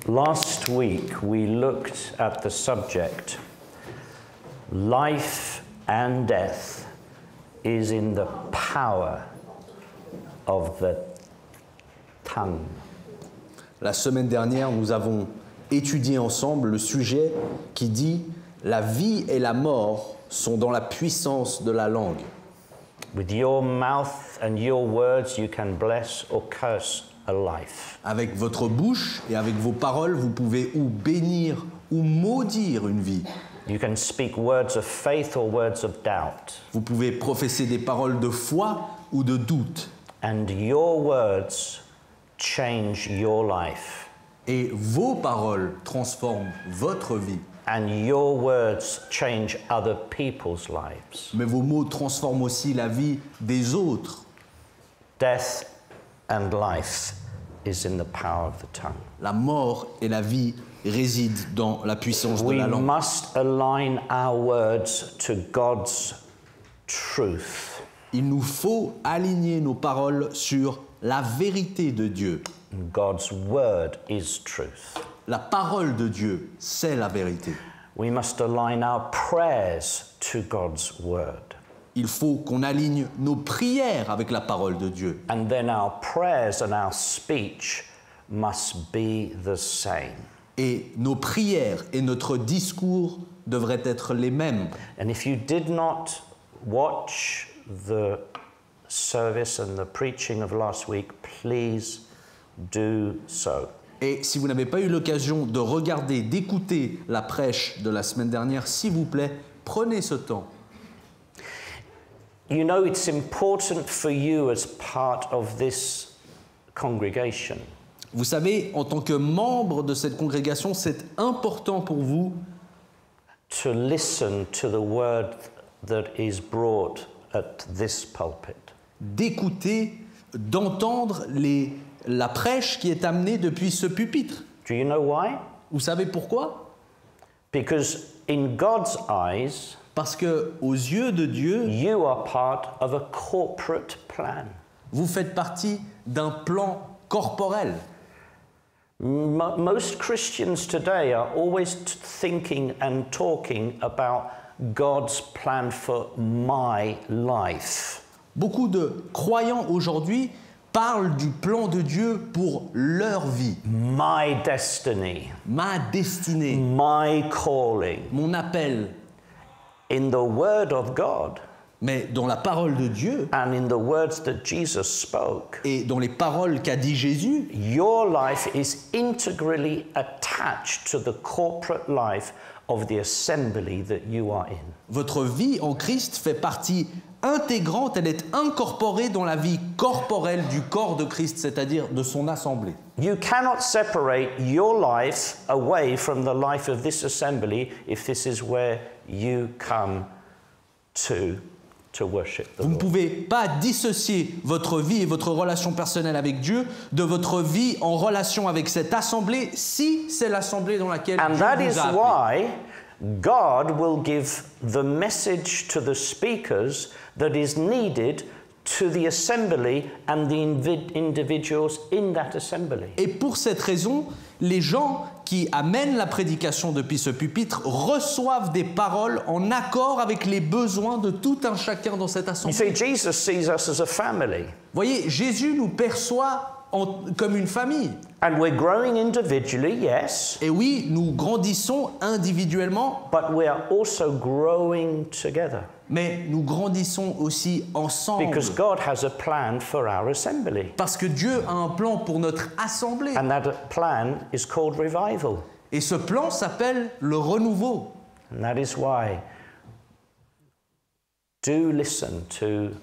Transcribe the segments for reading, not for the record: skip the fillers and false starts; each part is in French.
Last week we looked at the subject, life and death is in the power of the tongue. La semaine dernière, nous avons étudié ensemble le sujet qui dit « La vie et la mort sont dans la puissance de la langue ». With your mouth and your words you can bless or curse a life. Avec votre bouche et avec vos paroles, vous pouvez ou bénir ou maudire une vie. You can speak words of faith or words of doubt. Vous pouvez professer des paroles de foi ou de doute. And your words change your life. Et vos paroles transforment votre vie. And your words change other people's lives. Mais vos mots transforment aussi la vie des autres. Death and life is in the power of the tongue. La mort et la vie résident dans la puissance de We la langue. must align our words to God's truth. Il nous faut aligner nos paroles sur la vérité de Dieu. God's word is truth. La parole de Dieu, c'est la vérité. We must align our prayers to God's word. Il faut qu'on aligne nos prières avec la parole de Dieu. And then our prayers and our speech must be the same. Et nos prières et notre discours devraient être les mêmes. And if you did not watch the service and the preaching of last week, please do so. Et si vous n'avez pas eu l'occasion de regarder, d'écouter la prêche de la semaine dernière, s'il vous plaît, prenez ce temps. You know, it's important for you as part of this congregation Vous savez, en tant que membre de cette congrégation, c'est important pour vous to listen to the word that is brought at this pulpit. d'écouter, d'entendre la prêche qui est amenée depuis ce pupitre. Do you know why? Vous savez pourquoi? Because in God's eyes, Parce que aux yeux de Dieu, you are part of a corporate plan. vous faites partie d'un plan corporel. Most Christians today are always thinking and talking about God's plan for my life. Beaucoup de croyants aujourd'hui parlent du plan de Dieu pour leur vie, My destiny, ma destinée, my calling. mon appel. In the Word of God Mais dans la parole de Dieu and in the words that Jesus spoke, et dans les paroles qu'a dit Jésus, your life is integrally attached to the corporate life of the assembly that you are in. votre vie en Christ fait partie intégrante, elle est incorporée dans la vie corporelle du corps de Christ, c'est-à-dire de son assemblée. You cannot separate your life away from the life of this assembly if this is where you come to worship the Vous ne Lord. pouvez pas dissocier votre vie et votre relation personnelle avec Dieu de votre vie en relation avec cette assemblée, si c'est l'assemblée dans laquelle And Dieu that vous is a appelé. why God will give the message to the speakers that is needed to the assembly and the individuals in that assembly. Et pour cette raison, les gens qui amènent la prédication depuis ce pupitre reçoivent des paroles en accord avec les besoins de tout un chacun dans cette You assemblée. see, Jesus sees us as a family, Voyez, Jésus nous perçoit comme une famille. and we're growing individually, yes, Et oui, nous grandissons individuellement, but we are also growing together mais nous grandissons aussi ensemble. because God has a plan for our assembly, Parce que Dieu a un plan pour notre assemblée. and that plan is called revival. Et ce plan s'appelle le renouveau. And that is why do listen to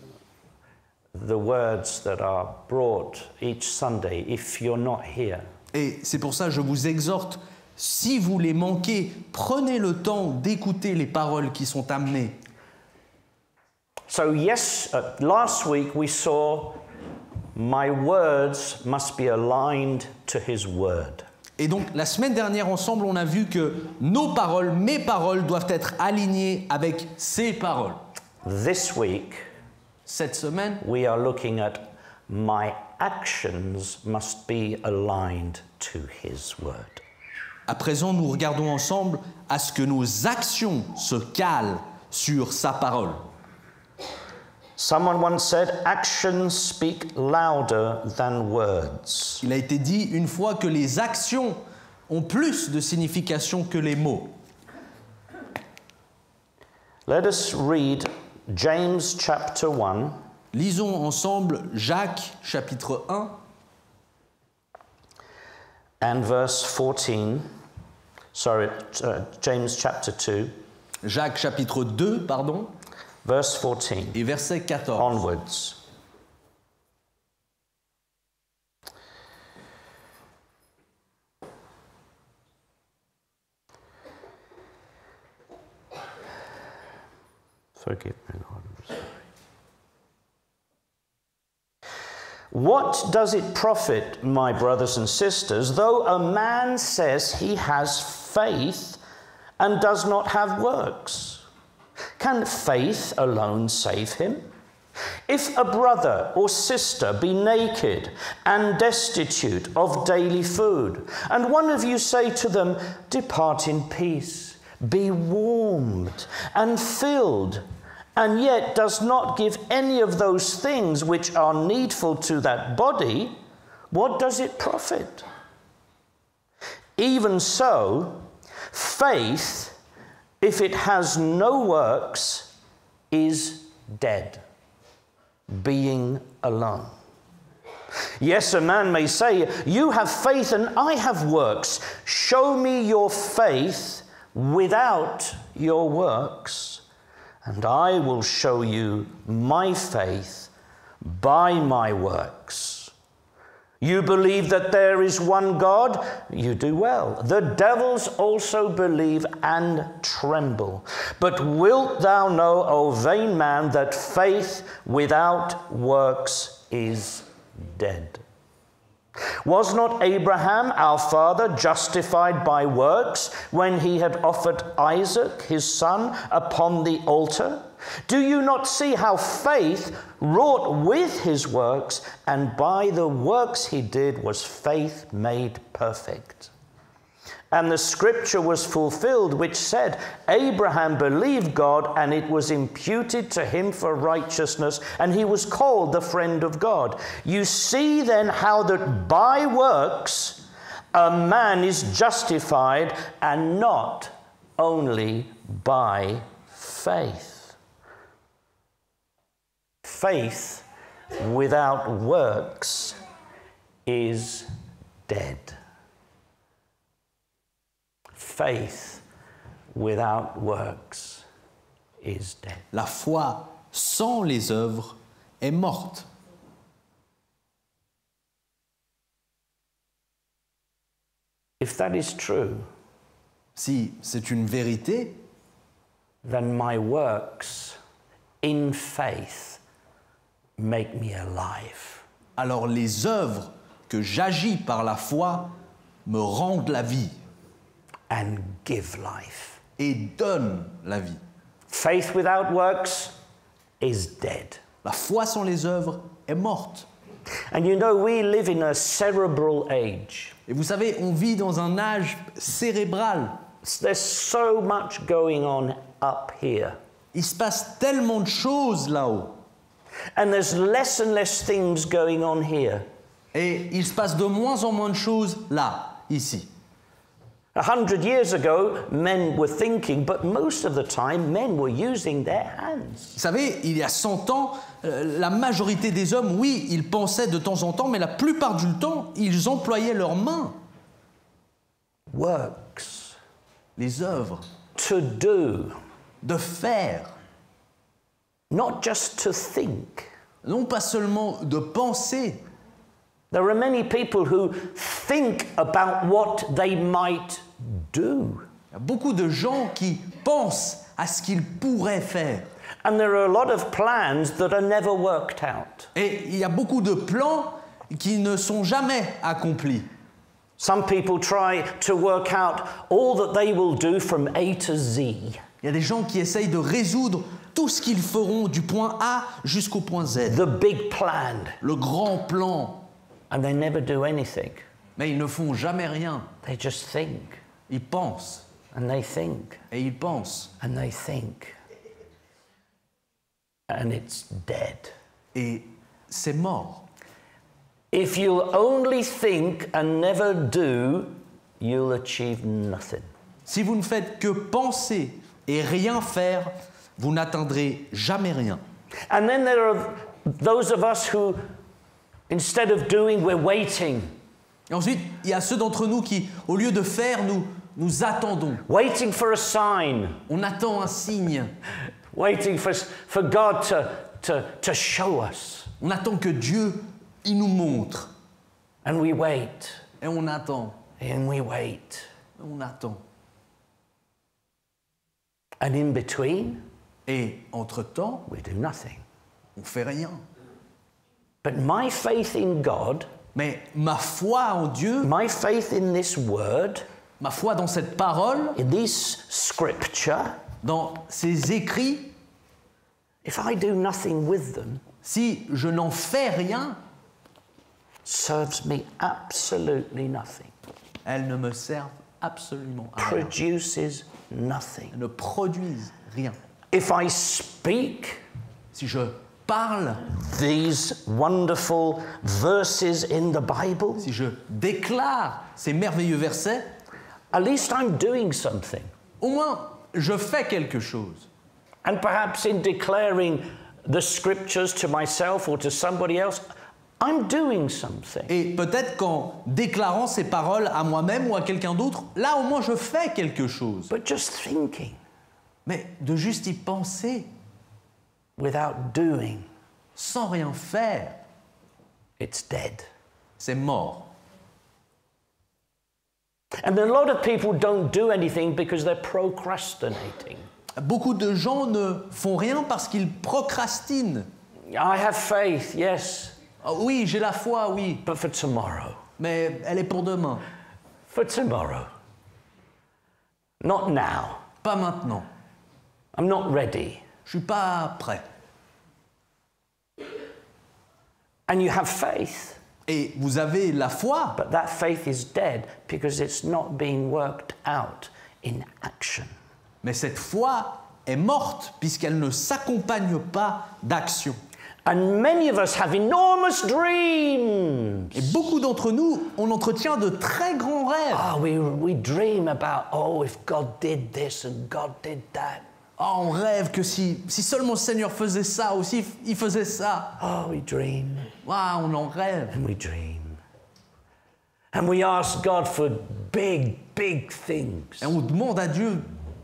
the words that are brought each Sunday if you're not here. Et c'est pour ça que je vous exhorte, si vous les manquez, prenez le temps d'écouter les paroles qui sont amenées. So last week we saw my words must be aligned to his word. Et donc, la semaine dernière, ensemble, on a vu que nos paroles, mes paroles, doivent être alignées avec ses paroles. This week Cette semaine, we are looking at my actions must be aligned to his word. À présent, nous regardons ensemble à ce que nos actions se calent sur sa parole. Someone once said, actions speak louder than words. Il a été dit une fois que les actions ont plus de signification que les mots. Let us read James chapter 1. Lisons ensemble Jacques chapitre 1 and verse 14. James chapter 2, Jacques chapitre 2, pardon, verse 14 et verset 14. onwards. Forgive me, Lord, I'm sorry. What does it profit, my brothers and sisters, though a man says he has faith and does not have works? Can faith alone save him? If a brother or sister be naked and destitute of daily food, and one of you say to them, depart in peace, be warmed and filled, and yet does not give any of those things which are needful to that body, what does it profit? Even so, faith, if it has no works, is dead, being alone. Yes, a man may say, you have faith and I have works. Show me your faith without your works, and I will show you my faith by my works. You believe that there is one God? You do well. The devils also believe and tremble. But wilt thou know, O vain man, that faith without works is dead? Was not Abraham, our father, justified by works when he had offered Isaac, his son, upon the altar? Do you not see how faith wrought with his works, and by the works he did was faith made perfect? And the scripture was fulfilled, which said, Abraham believed God, and it was imputed to him for righteousness, and he was called the friend of God. You see then how that by works a man is justified, and not only by faith. Faith without works is dead. Faith without works is dead. La foi sans les œuvres est morte. If that is true, Si c'est une vérité, then my works in faith make me alive. alors les œuvres que j'agis par la foi me rendent la vie And give life. et donnent la vie. Faith without works is dead. La foi sans les œuvres est morte. And you know, we live in a cerebral age. Et vous savez, on vit dans un âge cérébral. There's so much going on up here. Il se passe tellement de choses là-haut. And there's less and less things going on here. Et il se passe de moins en moins de choses là, ici. 100 years ago, men were thinking, but most of the time, men were using their hands. Vous savez, il y a 100 ans, la majorité des hommes, oui, ils pensaient de temps en temps, mais la plupart du temps, ils employaient leurs mains. Works. Les œuvres. To do. De faire. Not just to think. Non pas seulement de penser. There are many people who think about what they might do. Il y a beaucoup de gens qui pensent à ce qu'ils pourraient faire. And there are a lot of plans that are never worked out. Et il y a beaucoup de plans qui ne sont jamais accomplis. Some people try to work out all that they will do from A to Z. Il y a des gens qui essayent de résoudre tout ce qu'ils feront du point A jusqu'au point Z. The big plan. Le grand plan. And they never do anything. Mais ils ne font jamais rien. They just think. Ils pensent and they think et ils pensent and they think. And it's dead. et c'est mort. If you'll only think and never do, you'll achieve nothing. Si vous ne faites que penser et rien faire, vous n'atteindrez jamais rien. And then there are those of us who, instead of doing, we're waiting. Et ensuite, il y a ceux d'entre nous qui, au lieu de faire, nous attendons. Waiting for a sign. On attend un signe. Waiting for God to show us. On attend que Dieu, il nous montre. And we wait. Et on attend. And we wait. On attend. And in between, Et entre-temps, we do nothing. on fait rien. But my faith in God, Mais ma foi en Dieu, my faith in this word, ma foi dans cette parole, in this scripture, dans ces écrits, if I do nothing with them, si je n'en fais rien, serves me absolutely nothing. elles ne me servent absolument à rien. Produces nothing. Elles ne produisent rien. If I speak Si je parle, these wonderful verses in the Bible, si je déclare ces merveilleux versets, at least I'm doing something. au moins je fais quelque chose. And perhaps in declaring the scriptures to myself or to somebody else, I'm doing something. Et peut-être qu'en déclarant ces paroles à moi-même ou à quelqu'un d'autre, là au moins je fais quelque chose. But just thinking Mais de juste y penser, without doing, sans rien faire, it's dead. c'est mort. And a lot of people don't do anything because they're procrastinating. Beaucoup de gens ne font rien parce qu'ils procrastinent. I have faith, yes, Ah oui, j'ai la foi, oui, but for tomorrow. mais elle est pour demain, For tomorrow. Not now. pas maintenant. I'm not ready. Je suis pas prêt. And you have faith, Et vous avez la foi, but that faith is dead because it's not being worked out in action. mais cette foi est morte puisqu'elle ne s'accompagne pas d'action. And many of us have enormous dreams. Et beaucoup d'entre nous, on entretient de très grands rêves. Oh, we dream about, oh, if God did this and God did that. Oh, on rêve que si seulement le Seigneur faisait ça, ou si il faisait ça. Oh, we dream Ah, on en rêve. and we dream. And we ask God for big, big things. Et on demande à Dieu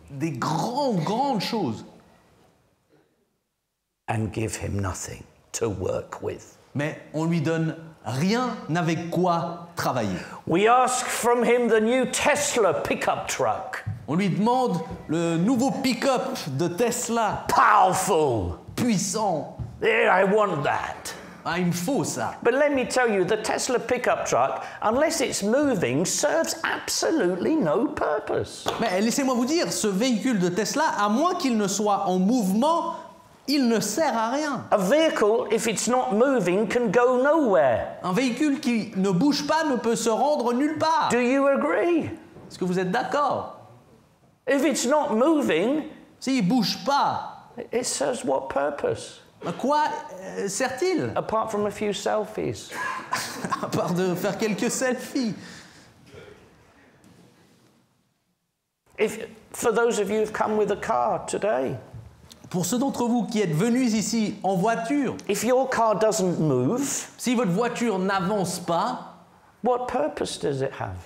des grandes choses. And give him nothing to work with. Mais on lui donne rien avec quoi travailler. We ask from him the new Tesla pickup truck. On lui demande le nouveau pick-up de Tesla, Powerful. puissant. Yeah, I want that. Ah, il me faut ça. But let me tell you, the Tesla pickup truck, unless it's moving, serves absolutely no purpose. Mais laissez-moi vous dire, ce véhicule de Tesla, à moins qu'il ne soit en mouvement, il ne sert à rien. A vehicle, if it's not moving, can go nowhere. Un véhicule qui ne bouge pas ne peut se rendre nulle part. Do you agree? Est-ce que vous êtes d'accord? If it's not moving, S'il ne bouge pas, it serves what purpose? à quoi sert-il? Apart from a few selfies. À part de faire quelques selfies. For those of you who've come with a car today, Pour ceux d'entre vous qui êtes venus ici en voiture, if your car doesn't move, si votre voiture n'avance pas, what purpose does it have?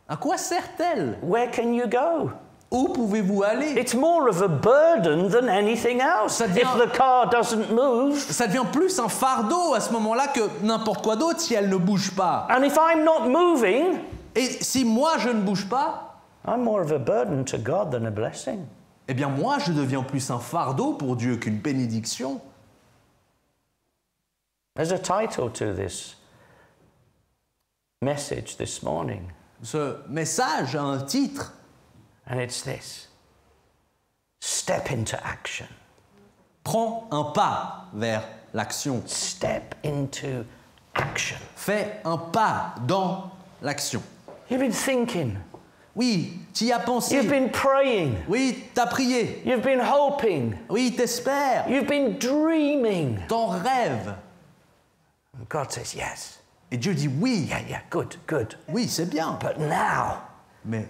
à quoi sert-elle? Where can you go? Où pouvez-vous aller? It's more of a burden than anything else. Ça devient- If the car doesn't move, Ça devient plus un fardeau à ce moment-là que n'importe quoi d'autre si elle ne bouge pas. and if I'm not moving, Et si moi je ne bouge pas, I'm more of a burden to God than a blessing. eh bien moi je deviens plus un fardeau pour Dieu qu'une bénédiction. There's a title to this message this morning, Ce message a un titre, and it's this: Step into action. prends un pas vers l'action. Step into action. Fais un pas dans l'action. You've been thinking, Oui, tu y as pensé. You've been praying. Oui, t'as prié. You've been hoping. Oui, t'espères. You've been dreaming. T'en rêves. And God says, yes. Et Dieu dit oui. Yeah, good, good. Oui, c'est bien. But now, Mais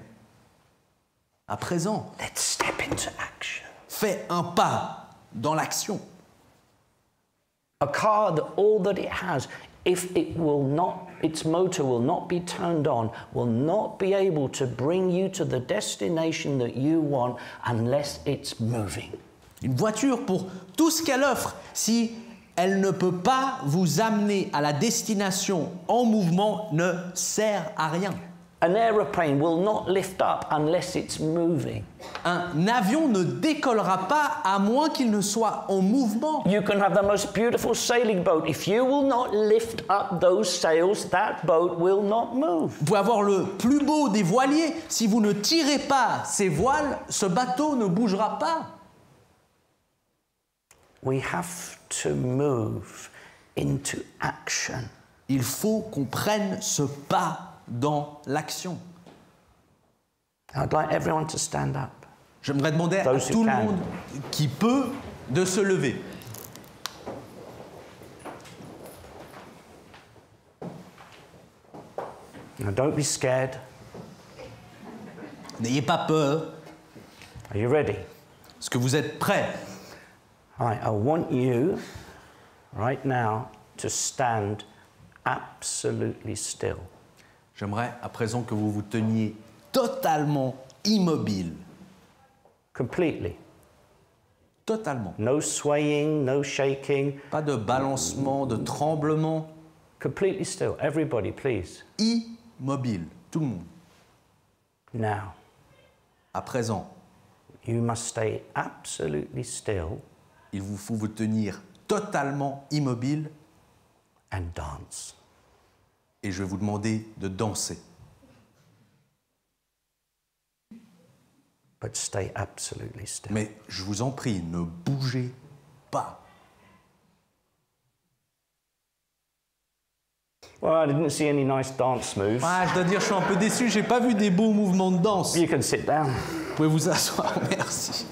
à présent, let's step into action. fais un pas dans l'action. A car, all that it has, if it will not, its motor will not be turned on, will not be able to bring you to the destination that you want unless it's moving. Une voiture, pour tout ce qu'elle offre, si elle ne peut pas vous amener à la destination en mouvement, ne sert à rien. An aeroplane will not lift up unless it's moving. Un avion ne décollera pas à moins qu'il ne soit en mouvement. You can have the most beautiful sailing boat. If you will not lift up those sails, that boat will not move. Vous pouvez avoir le plus beau des voiliers. Si vous ne tirez pas ces voiles, ce bateau ne bougera pas. We have to move into action. Il faut qu'on prenne ce pas dans l'action. I'd like everyone to stand up. J'aimerais demander à Those who tout le can. monde qui peut de se lever. Now don't be scared. N'ayez pas peur. Are you ready? Est-ce que vous êtes prêts? All right, I want you right now to stand absolutely still. J'aimerais à présent que vous vous teniez totalement immobile. Completely. Totalement. No swaying, no shaking. Pas de balancement, de tremblement. Completely still. Everybody, please. Immobile. Tout le monde. Now, À présent, you must stay absolutely still il vous faut vous tenir totalement immobile and dance. et je vais vous demander de danser. But stay absolutely still. Mais je vous en prie, ne bougez pas. Well, I didn't see any nice dance moves. Ah, je dois dire, je suis un peu déçu, j'ai pas vu des beaux mouvements de danse. You can sit down. Vous pouvez vous asseoir, merci.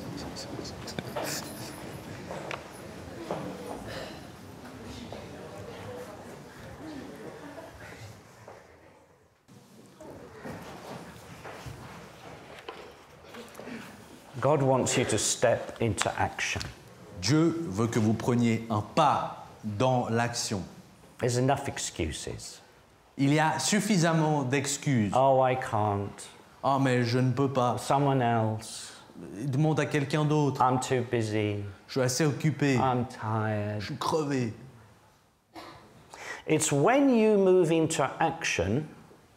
God wants you to step into action. Dieu veut que vous preniez un pas dans l'action. There's enough excuses. Il y a suffisamment d'excuses. Oh, I can't. Ah, mais je ne peux pas. Someone else. Demande à quelqu'un d'autre. I'm too busy. Je suis assez occupé. I'm tired. Je suis crevé. It's when you move into action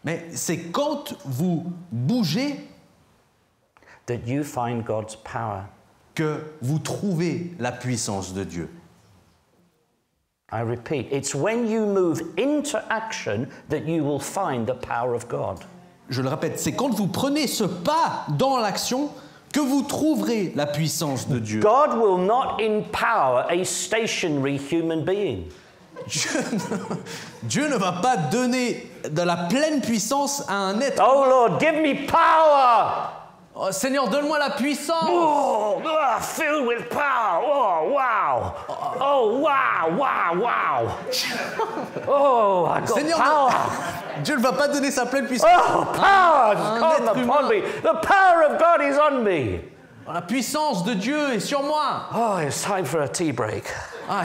Mais c'est quand vous bougez that you find God's power. que vous trouvez la puissance de Dieu. I repeat, it's when you move into action that you will find the power of God. Je le répète, c'est quand vous prenez ce pas dans l'action que vous trouverez la puissance de Dieu. God will not empower a stationary human being. Dieu ne va pas donner de la pleine puissance à un être. Oh Lord, give me power! Oh, Seigneur, donne-moi la puissance. Oh, filled with power. Oh, wow. Oh, wow, wow, wow. Oh, I got Seigneur, power. Dieu ne va pas donner sa pleine puissance. Oh, power has Un come être upon me. The power of God is on me. La puissance de Dieu est sur moi. Oh, it's time for a tea break. Ah,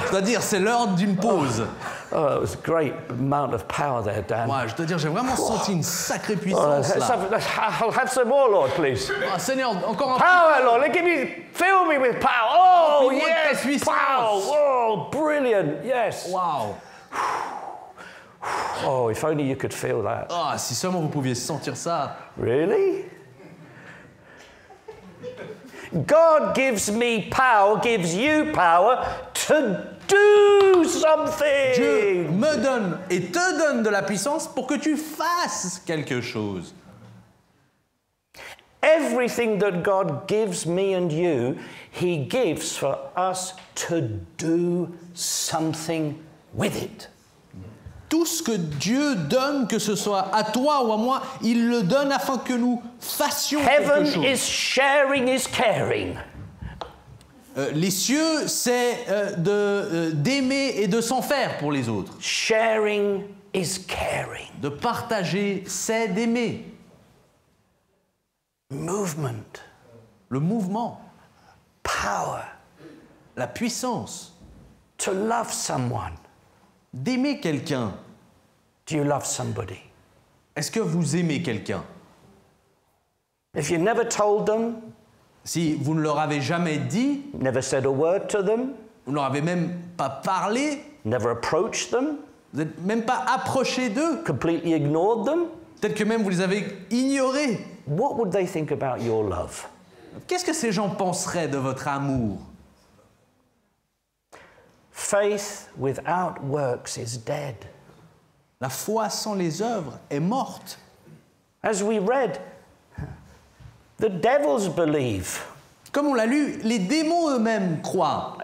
c'est-à-dire, c'est l'heure d'une pause. Oh, it was a great amount of power there, Dan. Ouais, je dois dire, j'ai vraiment senti une sacrée Oh, puissance là. I'll have some more, Lord, please. Ah, Seigneur, encore un Power, Lord. Fill me with power. Oh, Remplis-moi de ta yes. puissance. Power. Oh, brilliant. Yes. Waouh. Oh, if only you could feel that. Ah, si seulement vous pouviez sentir ça. Really? God gives me power, gives you power to do something. Dieu me donne et te donne de la puissance pour que tu fasses quelque chose. Everything that God gives me and you, He gives for us to do something with it. Tout ce que Dieu donne, que ce soit à toi ou à moi, il le donne afin que nous fassions Heaven quelque chose. is sharing, is caring. Les cieux, c'est d'aimer et de s'en faire pour les autres. Sharing is caring. De partager, c'est d'aimer. Movement, Le mouvement, power, la puissance, to love someone. d'aimer quelqu'un. Do you love somebody? Est-ce que vous aimez quelqu'un? If you never told them, Si vous ne leur avez jamais dit, never said a word to them, vous ne leur avez même pas parlé, never approached them, vous n'êtes même pas approché d'eux, completely ignored them, peut-être que même vous les avez ignorés. what would they think about your love? Qu'est-ce que ces gens penseraient de votre amour? Faith without works is dead. La foi sans les œuvres est morte. As we read, the devils believe. Comme on l'a lu, les démons eux-mêmes croient.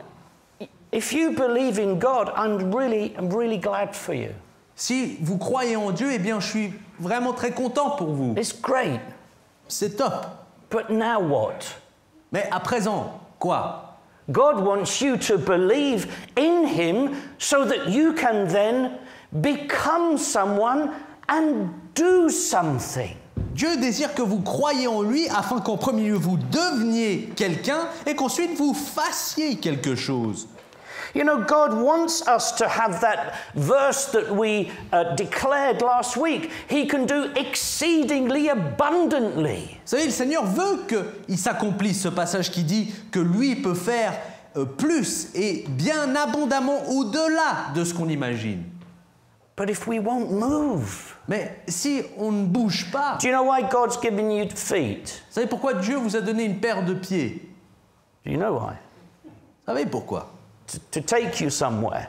If you believe in God, I'm really glad for you. Si vous croyez en Dieu, eh bien, je suis vraiment très content pour vous. It's great. C'est top. But now what? Mais à présent, quoi? God wants you to believe in Him so that you can then become someone and do something. Dieu désire que vous croyiez en lui afin qu'en premier lieu vous deveniez quelqu'un et qu'ensuite vous fassiez quelque chose. You know, God wants us to have that verse that we declared last week. He can do exceedingly abundantly. Vous savez, le Seigneur veut qu'il s'accomplisse ce passage qui dit que lui peut faire plus et bien abondamment au-delà de ce qu'on imagine. But if we won't move, Mais si on ne bouge pas, do you know why God's given you feet? vous savez pourquoi Dieu vous a donné une paire de pieds? Do you know why? Vous savez pourquoi? To take you somewhere.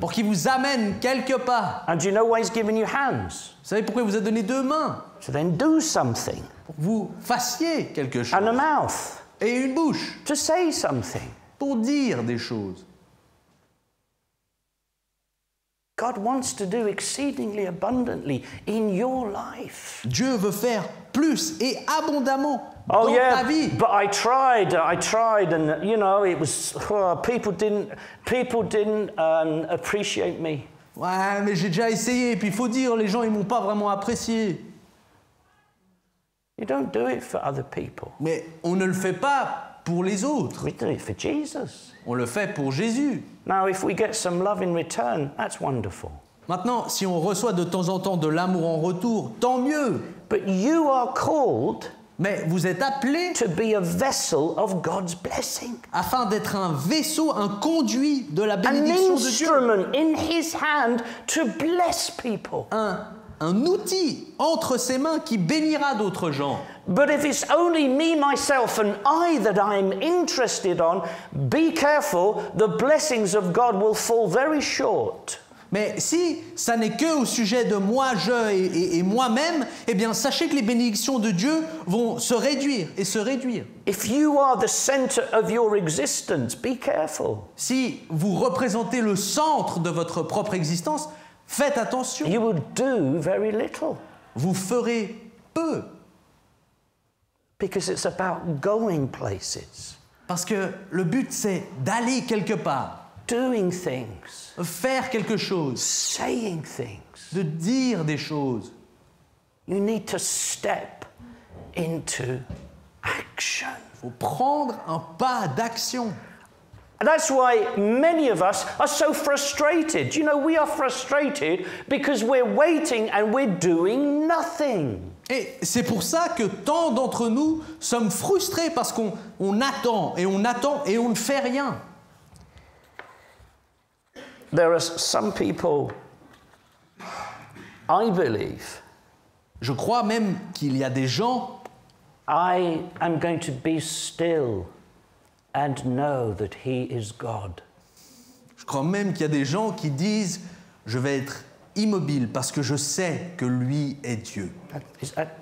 Pour qu'il vous amène quelque part. And do you know why He's given you hands? Vous savez pourquoi il vous a donné deux mains? To then do something. Pour que vous fassiez quelque chose. And a mouth. Et une bouche. To say something. Pour dire des choses. God wants to do exceedingly abundantly in your life. Dieu veut faire plus et abondamment Oh dans yeah, ta vie. but I tried, and you know, it was people didn't appreciate me. Ouais, mais j'ai déjà essayé. Et puis il faut dire, les gens ils m'ont pas vraiment apprécié. You don't do it for other people. Mais on ne le fait pas pour les autres. We do it for Jesus. On le fait pour Jésus. Now, if we get some love in return, that's wonderful. Maintenant, si on reçoit de temps en temps de l'amour en retour, tant mieux. But you are called Mais vous êtes appelés to be a vessel of God's blessing. afin d'être un vaisseau, un conduit de la An bénédiction de Dieu. instrument in His hand to bless people. Un outil entre ses mains qui bénira d'autres gens. But if it's only me, myself, and I that I'm interested on, be careful, the blessings of God will fall very short. Mais si ça n'est que au sujet de moi, je et moi-même, eh bien sachez que les bénédictions de Dieu vont se réduire et se réduire. If you are the center of your existence, be careful. Si vous représentez le centre de votre propre existence, faites attention. You will do very little Vous ferez peu. because it's about going places, Parce que le but, c'est d'aller quelque part, doing things, faire quelque chose, saying things. de dire des choses. You need to step into action. Il faut prendre un pas d'action. And that's why many of us are so frustrated. You know, we are frustrated because we're waiting and we're doing nothing. Et c'est pour ça que tant d'entre nous sommes frustrés parce qu'on attend et on attend et on ne fait rien. There are some people, I believe, Je crois même qu'il y a des gens, I am going to be still and know that He is God. je crois même qu'il y a des gens qui disent « Je vais être immobile parce que je sais que lui est Dieu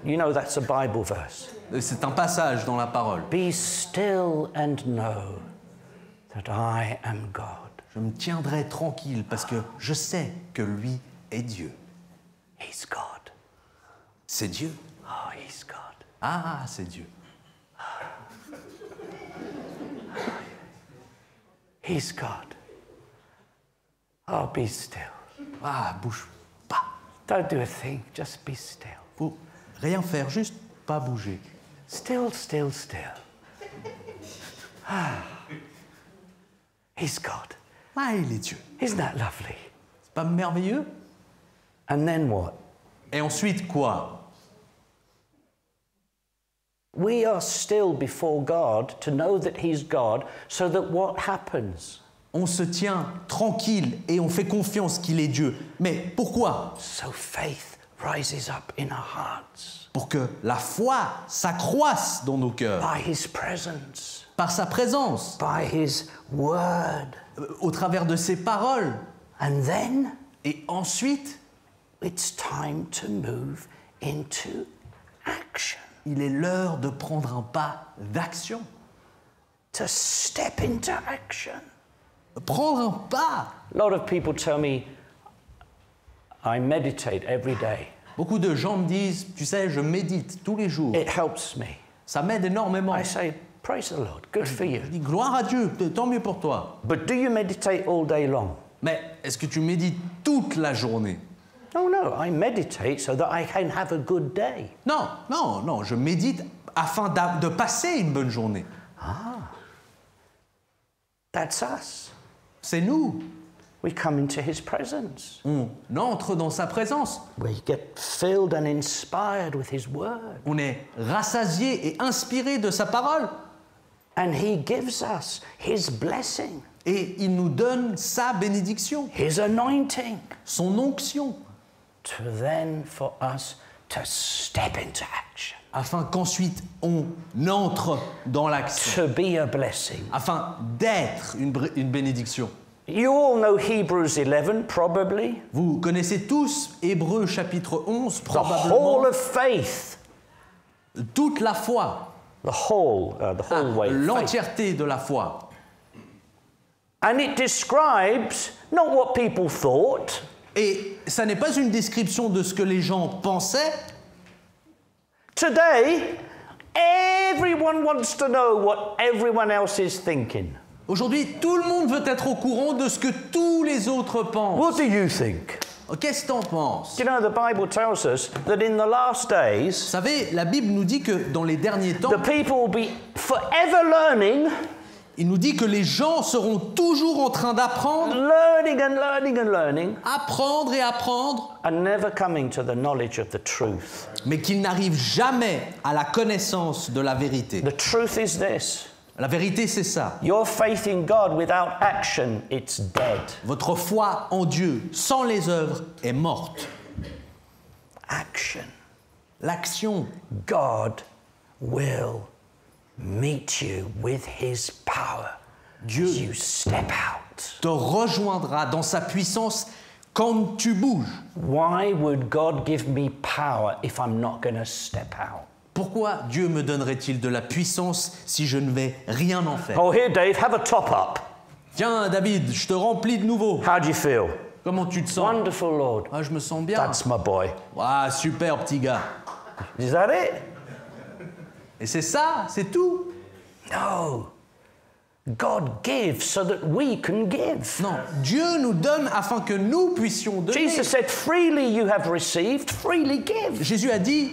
You know, that's a Bible verse. ». C'est un passage dans la parole. Be still and know that I am God. Je me tiendrai tranquille parce que je sais que lui est Dieu. He's God. C'est Dieu. Oh, he's God. Ah, c'est Dieu. He's God. Oh, be still. Ah, bouge pas. Don't do a thing, just be still. Faut rien faire, juste pas bouger. Still, still, still. He's God. Ah, il est Dieu. Isn't that lovely? C'est pas merveilleux? And then what? Et ensuite quoi? We are still before God to know that he's God, so that what happens? On se tient tranquille et on fait confiance qu'il est Dieu. Mais pourquoi? So faith rises up in our hearts Pour que la foi s'accroisse dans nos cœurs, by his presence, par sa présence, by his word. au travers de ses paroles. And then Et ensuite, it's time to move into action, il est l'heure de prendre un pas d'action. to step into action. Prendre un pas. A lot of people tell me, I meditate every day. Beaucoup de gens me disent, tu sais, je médite tous les jours. It helps me. Ça m'aide énormément. I say, praise the Lord, good for you. Je dis, gloire à Dieu, tant mieux pour toi. But do you meditate all day long? Mais est-ce que tu médites toute la journée? Oh no, I meditate so that I can have a good day. Non, non, non, je médite afin de passer une bonne journée. That's us. C'est nous. We come into his presence. On entre dans sa présence. We get filled and inspired with his word. On est rassasié et inspiré de sa parole. And he gives us his blessing, Et il nous donne sa bénédiction, his anointing, son onction, to then for us to step into action, afin qu'ensuite on entre dans l'action, to be a blessing. afin d'être une bénédiction. You all know Hebrews 11, probably. Vous connaissez tous Hébreux chapitre 11, The probablement. whole of faith. Toute la foi, The whole way. Faith. l'entièreté de la foi. And it describes not what people thought, Et ça n'est pas une description de ce que les gens pensaient. today, everyone wants to know what everyone else is thinking. Aujourd'hui, tout le monde veut être au courant de ce que tous les autres pensent. What do you think? Qu'est-ce que t'en penses? You know, the Bible tells us that in the last Vous days, savez, la Bible nous dit que dans les derniers temps, the people will be forever learning, il nous dit que les gens seront toujours en train d'apprendre, learning and learning and learning, apprendre et apprendre, and never coming to the knowledge of the truth. mais qu'ils n'arrivent jamais à la connaissance de la vérité. The truth is this. La vérité, c'est ça. Your faith in God without action, it's dead. Votre foi en Dieu, sans les œuvres, est morte. Action. L'action, God will meet you with his power. Dieu As you step out. te rejoindra dans sa puissance quand tu bouges. Why would God give me power if I'm not going to step out? Pourquoi Dieu me donnerait-il de la puissance si je ne vais rien en faire? Oh, here, Dave, have a top up. Tiens, David, je te remplis de nouveau. How do you feel? Comment tu te sens? Wonderful, Lord. Ah, je me sens bien. That's my boy. Ah, super, petit gars. Is that it? Et c'est ça, c'est tout. No. God gives so that we can give. Non, Dieu nous donne afin que nous puissions donner. Jesus said, freely you have received, freely give. Jésus a dit,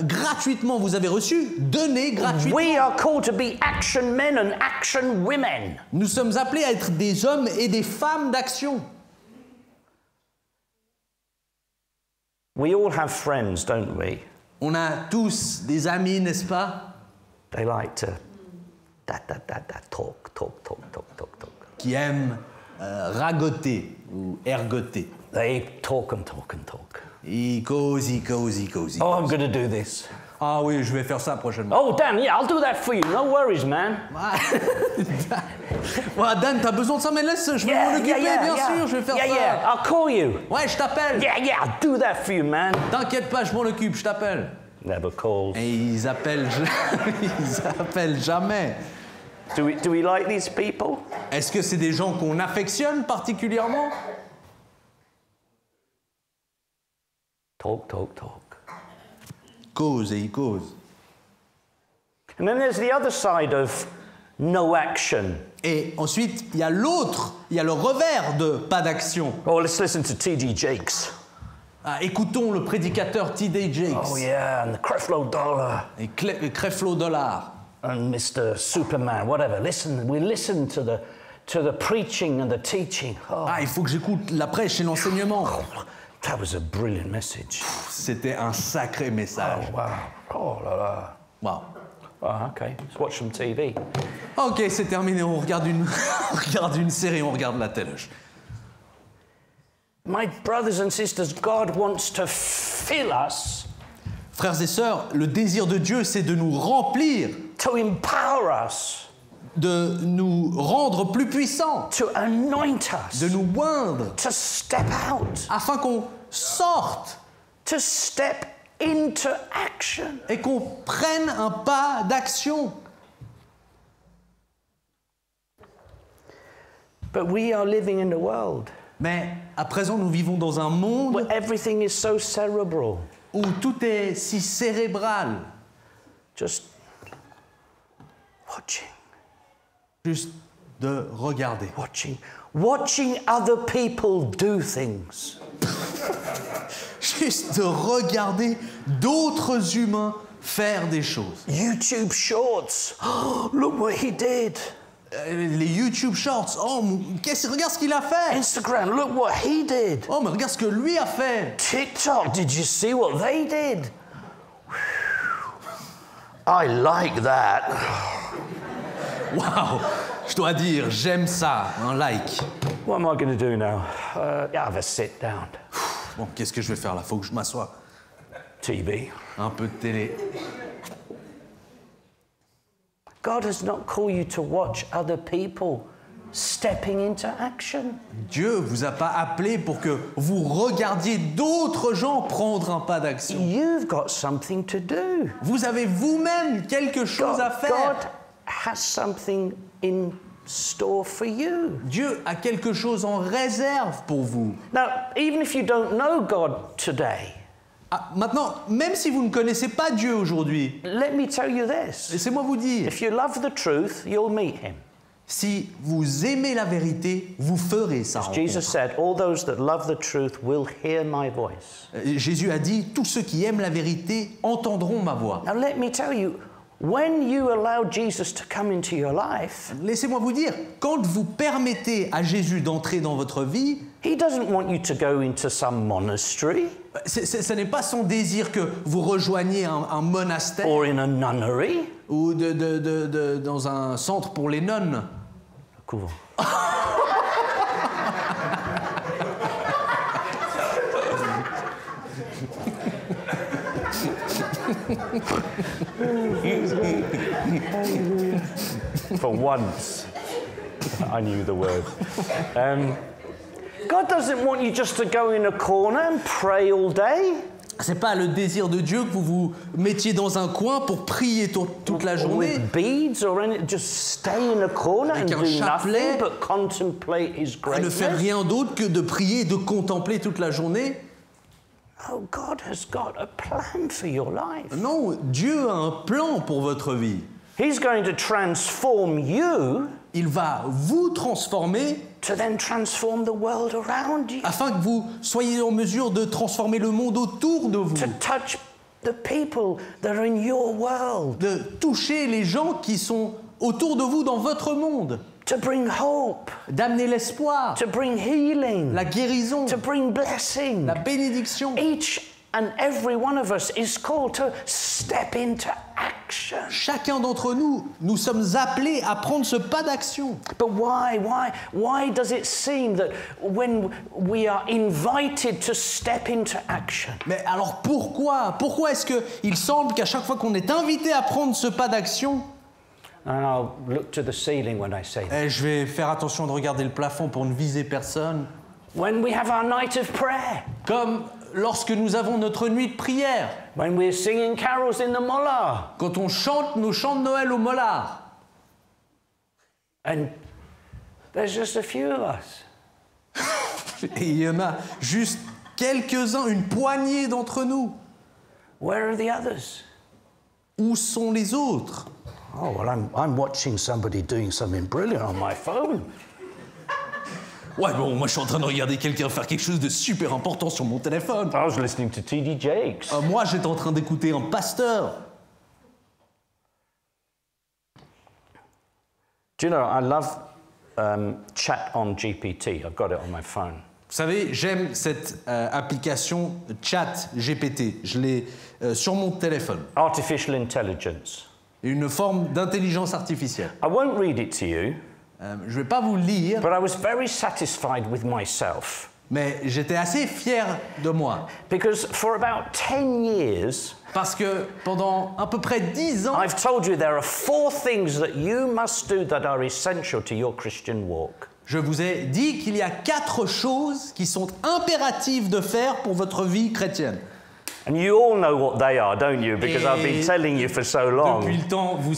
gratuitement vous avez reçu, donnez gratuitement. We are called to be action men and action women. Nous sommes appelés à être des hommes et des femmes d'action. We all have friends, don't we? On a tous des amis, n'est-ce pas? They like to talk. Qui aiment ragoter ou ergoter. They talk. Et cosy. Oh, I'm going to do this. Ah oui, je vais faire ça prochainement. Oh, Dan, yeah, I'll do that for you. No worries, man. Ouais, Dan, t'as besoin de ça, mais laisse, je vais m'en occuper, bien sûr, je vais faire ça. Yeah, I'll call you. Ouais, je t'appelle. Yeah, I'll do that for you, man. T'inquiète pas, je m'en occupe, je t'appelle. Never calls. Et ils appellent jamais. Do we like these people? Est-ce que c'est des gens qu'on affectionne particulièrement? Talk, talk, talk. Cause et il cause. And then there's the other side of no action. Et ensuite, il y a l'autre, il y a le revers de pas d'action. Oh, let's listen to T.D. Jakes. Ah, écoutons le prédicateur T.D. Jakes. Oh yeah, and the Creflo Dollar. Et Creflo Dollar. And Mr. Superman, whatever. Listen, we listen to the preaching and the teaching. Oh, Ah, il faut que j'écoute la prêche et l'enseignement. that was a brilliant message. C'était un sacré message. Oh, wow. Oh, la la. Wow. Oh, okay. Let's watch some TV. Ok, c'est terminé. On regarde on regarde une série, on regarde la télé. My brothers and sisters, God wants to fill us, Frères et sœurs, le désir de Dieu, c'est de nous remplir, to empower us, de nous rendre plus puissants, to anoint us, de nous oindre, to step out, afin qu'on sorte to step into action. et qu'on prenne un pas d'action. But we are living in a world Mais à présent, nous vivons dans un monde where everything is so cerebral. où tout est si cérébral, Just watching, juste de regarder. watching other people do things. Juste de regarder d'autres humains faire des choses. YouTube Shorts. Oh, look what he did. Les YouTube Shorts, oh, regarde ce qu'il a fait. Instagram, look what he did. Oh, mais regarde ce que lui a fait. TikTok, did you see what they did? I like that. Waouh, je dois dire, j'aime ça, un like. What am I going to do now? Have a sit down. Bon, qu'est-ce que je vais faire là? Faut que je m'assoie. TV. Un peu de télé. God has not called you to watch other people stepping into action. Dieu vous a pas appelé pour que vous regardiez d'autres gens prendre un pas d'action. You've got something to do. Vous avez vous-même quelque chose à faire. God has something in store for you. Dieu a quelque chose en réserve pour vous. Now, even if you don't know God today, Ah, maintenant, même si vous ne connaissez pas Dieu aujourd'hui, let me tell you this. laissez-moi vous dire, If you love the truth, you'll meet him. si vous aimez la vérité, vous ferez sa rencontre. Jesus said, all those that love the truth will hear my voice. Jésus a dit, tous ceux qui aiment la vérité entendront ma voix. Now, let me tell you, when you allow Jesus to come into your life, Laissez-moi vous dire, quand vous permettez à Jésus d'entrer dans votre vie, he doesn't want you to go into some monastery ce n'est pas son désir que vous rejoigniez un monastère or in a nunnery. ou dans un centre pour les nonnes. Cool. For once, I knew the word. God doesn't want you just to go in a corner and pray all day. C'est pas le désir de Dieu que vous vous mettiez dans un coin pour prier toute la journée. With beads or anything, just stay in a corner and Avec do un chapelet. nothing but contemplate His À ne faire greatness. rien d'autre que de prier et de contempler toute la journée. Oh, God has got a plan for your life. Non, Dieu a un plan pour votre vie. He's going to transform you Il va vous transformer to then transform the world around you, afin que vous soyez en mesure de transformer le monde autour de vous, to touch the people that are in your world, de toucher les gens qui sont autour de vous dans votre monde, to bring hope, d'amener l'espoir, to bring healing, la guérison, to bring blessing. la bénédiction. Each and every one of us is called to step into action. Chacun d'entre nous, nous sommes appelés à prendre ce pas d'action. But why does it seem that when we are invited to step into action, Mais alors pourquoi est-ce qu'il semble qu'à chaque fois qu'on est invité à prendre ce pas d'action, and I'll look to the ceiling when I say that, je vais faire attention de regarder le plafond pour ne viser personne, when we have our night of prayer, comme lorsque nous avons notre nuit de prière, when we're singing carols in the Mollah, quand on chante nos chants de Noël au Mollard, and there's just a few of us. et il y en a juste quelques-uns, une poignée d'entre nous. Where are the others? Où sont les autres? Oh, well, I'm watching somebody doing something brilliant on my phone. Ouais, bon, moi je suis en train de regarder quelqu'un faire quelque chose de super important sur mon téléphone. I was listening to T.D. Jakes. Moi j'étais en train d'écouter un pasteur. Do you know, I love chat on GPT. I've got it on my phone. Vous savez, j'aime cette application Chat GPT. Je l'ai sur mon téléphone. Artificial intelligence. Une forme d'intelligence artificielle. I won't read it to you, Je ne vais pas vous le lire, but I was very satisfied with myself. mais j'étais assez fier de moi. Because for about 10 years, Parce que pendant à peu près 10 ans, I've told you there are 4 things that you must do that are essential to your Christian walk. je vous ai dit qu'il y a 4 choses qui sont impératives de faire pour votre vie chrétienne. And you all know what they are, don't you? Because I've been telling you for so long. Depuis le temps, vous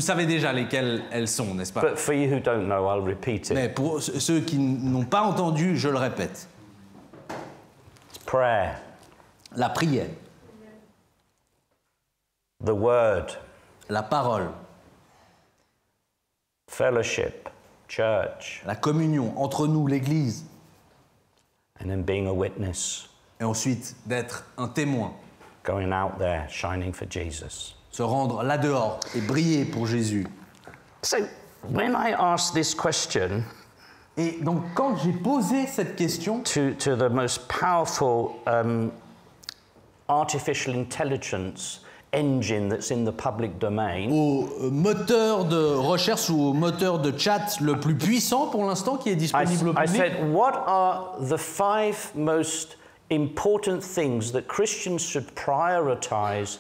savez déjà lesquelles elles sont, n'est-ce pas? But for you who don't know, I'll repeat it. Mais pour ceux qui n'ont pas entendu, je le répète. It's prayer, La prière, the word, la parole, fellowship, church, la communion entre nous, l'Église, and then being a witness, et ensuite d'être un témoin, going out there, shining for Jesus. se rendre là dehors et briller pour Jésus. So when I asked this question Et donc quand j'ai posé cette question to the most powerful artificial intelligence engine that's in the public domain, au moteur de recherche ou au moteur de chat le plus puissant pour l'instant qui est disponible au I public, said, what are the 5 most important things that Christians should prioritize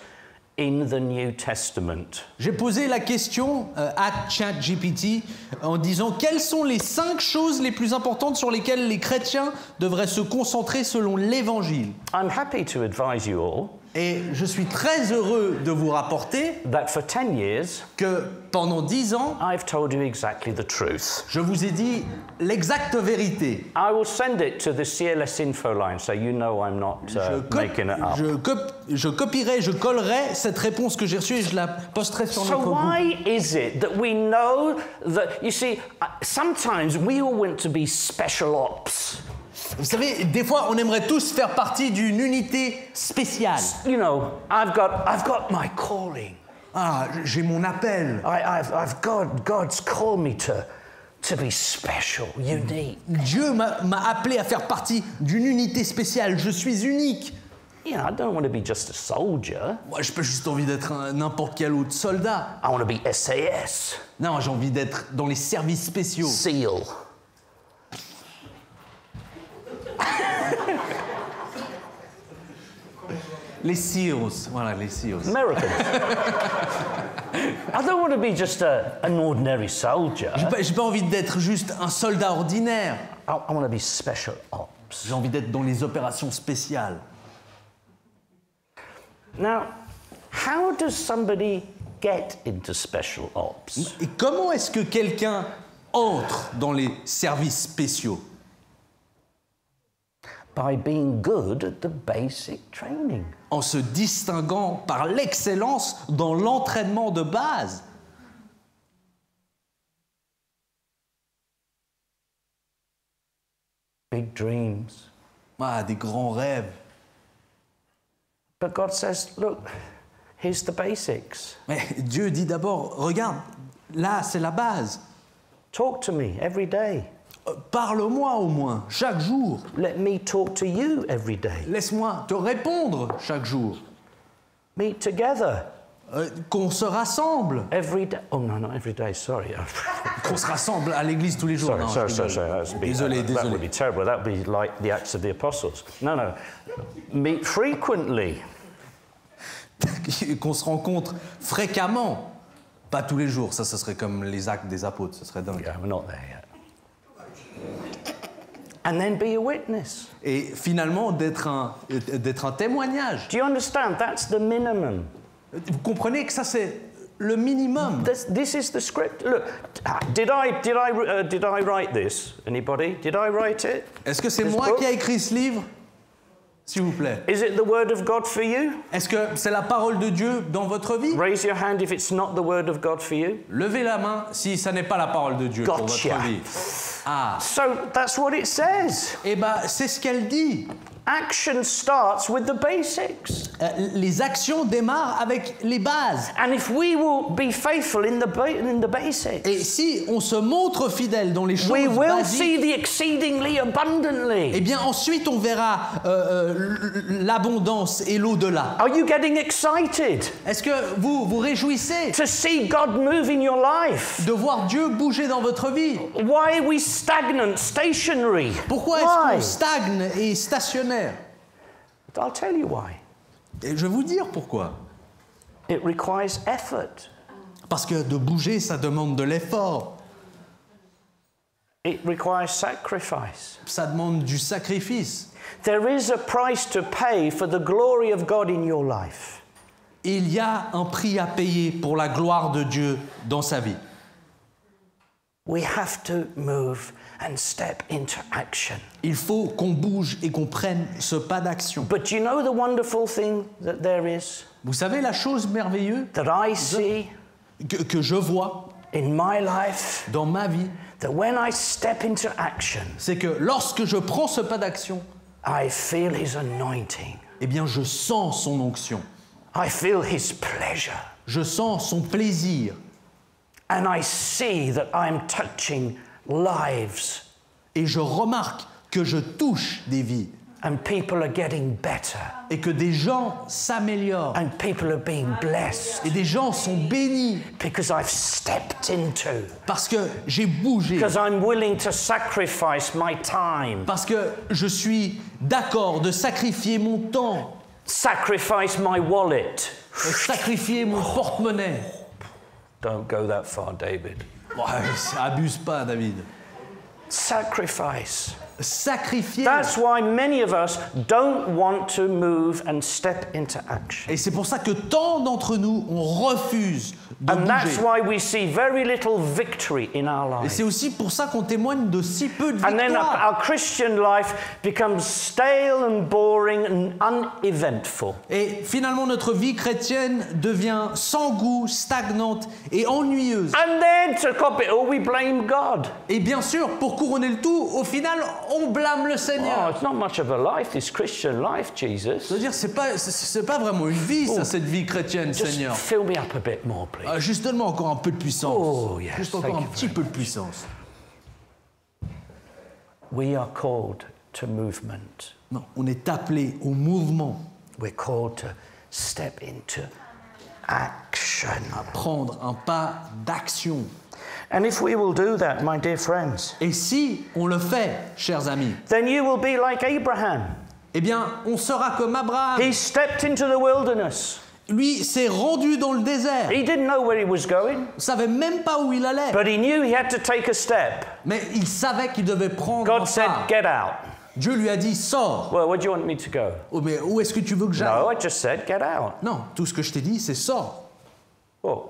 in the New Testament? j'ai posé la question à ChatGPT en disant quelles sont les 5 choses les plus importantes sur lesquelles les chrétiens devraient se concentrer selon l'Évangile. I'm happy to advise you all Et je suis très heureux de vous rapporter that for 10 years, que pendant 10 ans, I've told you exactly the truth. je vous ai dit l'exacte vérité. I will send it to the CLS info line so you know I'm not making it up. Je copierai, je collerai cette réponse que j'ai reçue et je la posterai sur So notre groupe. why is it that we know that, you see, sometimes we all want to be special ops. Vous savez, des fois, on aimerait tous faire partie d'une unité spéciale. You know, I've got my calling. Ah, j'ai mon appel. God's called me to be special, unique. Dieu m'a appelé à faire partie d'une unité spéciale. Je suis unique. You know, I don't want to be just a soldier. Moi, je pas juste envie d'être n'importe quel autre soldat. I want to be SAS, Non, j'ai envie d'être dans les services spéciaux. SEAL. Les SEALs. Voilà, les SEALs. Americans. I don't want to be just an ordinary soldier. J'ai pas envie d'être juste un soldat ordinaire. I want to be special ops. J'ai envie d'être dans les opérations spéciales. Now, how does somebody get into special ops? Et comment est-ce que quelqu'un entre dans les services spéciaux? By being good at the basic training. En se distinguant par l'excellence dans l'entraînement de base. Big dreams. Ah, des grands rêves. But God says, look, here's the basics. Mais Dieu dit d'abord, regarde, là c'est la base. Talk to me every day. Parle-moi au moins, chaque jour. Let me talk to you every day. Laisse-moi te répondre chaque jour. Meet together Qu'on se rassemble. every day. Oh, no, not every day, sorry. Qu'on se rassemble à l'église tous les jours. Non, sorry. je rigole. That Désolé. would be terrible. That would be like the Acts of the Apostles. No. Meet frequently. Qu'on se rencontre fréquemment. Pas tous les jours, ça serait comme les actes des apôtres, ce serait dingue. Yeah, we're not there yet. And then be a witness. Et finalement, d'être un témoignage. Do you understand? That's the minimum. Vous comprenez que ça, c'est le minimum. This is the script. Look, did I write this? Anybody? Did I write it? Est-ce que c'est This moi book? qui ai écrit ce livre? s'il vous plaît? Is it the word of God for you? Est-ce que c'est la parole de Dieu dans votre vie? Raise your hand if it's not the word of God for you. Levez la main si ça n'est pas la parole de Dieu pour Gotcha. votre vie. Ah, So that's what it says. eh ben c'est ce qu'elle dit. Action starts with the basics. Les actions démarrent avec les bases. And if we will be faithful in the basics, Et si on se montre fidèle dans les choses we will basiques, see the exceedingly eh abundantly. bien ensuite on verra l'abondance et l'au-delà. Are you getting excited Est-ce que vous vous réjouissez to see God move in your life? de voir Dieu bouger dans votre vie? Why are we stagnant, stationary? Pourquoi est-ce Why? qu'on stagne et stationnaire? I'll tell you why. Et je vais vous dire pourquoi. It requires effort. Parce que de bouger, ça demande de l'effort. It requires sacrifice. Ça demande du sacrifice. There is a price to pay for the glory of God in your life. Il y a un prix à payer pour la gloire de Dieu dans sa vie. We have to move and step into action. Il faut qu'on bouge et qu'on prenne ce pas d'action. But you know the wonderful thing that there is Vous savez la chose merveilleuse that I see que je vois in my life, dans ma vie, that when I step into action, c'est que lorsque je prends ce pas d'action, I feel His anointing. eh bien je sens son onction. I feel His pleasure. Je sens son plaisir. And I see that I'm touching lives Et je remarque que je touche des vies and people are getting better et que des gens s'améliorent and people are being blessed et des gens sont bénis because I've stepped into, parce que j'ai bougé, because I'm willing to sacrifice my time, parce que je suis d'accord de sacrifier mon temps, sacrifice my wallet. de sacrifier mon porte-monnaie. Don't go that far, David. Ouais, abuse pas, David. Sacrifice. Sacrifier. That's why many of us don't want to move and step into action. Et c'est pour ça que tant d'entre nous, on refuse de And that's bouger. why we see very little victory in our Et lives. c'est aussi pour ça qu'on témoigne de si peu de And then victoires. our Christian life becomes stale and boring and uneventful. Et finalement, notre vie chrétienne devient sans goût, stagnante et ennuyeuse. And then to top it all, we blame God. Et bien sûr, pour couronner le tout, au final, on blâme le Oh, Seigneur. it's not much of a life, this Christian life, Jesus. C'est-à-dire, c'est pas vraiment une vie, ça, cette vie chrétienne, Just Seigneur. fill me up a bit more, please. Juste donne-moi encore un peu de puissance. Oh, yes, Juste encore thank un you petit very peu de puissance. We are called to movement. Non, on est appelé au mouvement, We're called to step into action. prendre un pas d'action. And if we will do that, my dear friends, Et si on le fait, chers amis, then you will be like Abraham. eh bien, on sera comme Abraham. He stepped into the wilderness. Lui s'est rendu dans le désert. He didn't know where he was going, Il savait même pas où il allait. but he knew he had to take a step. Mais il savait qu'il devait prendre un God said, pas. get out. Dieu lui a dit, sors. Well, where do you want me to go? Oh, mais où est-ce que tu veux que j'aille? No, I just said, get out. Non, tout ce que je t'ai dit, c'est sors. Well,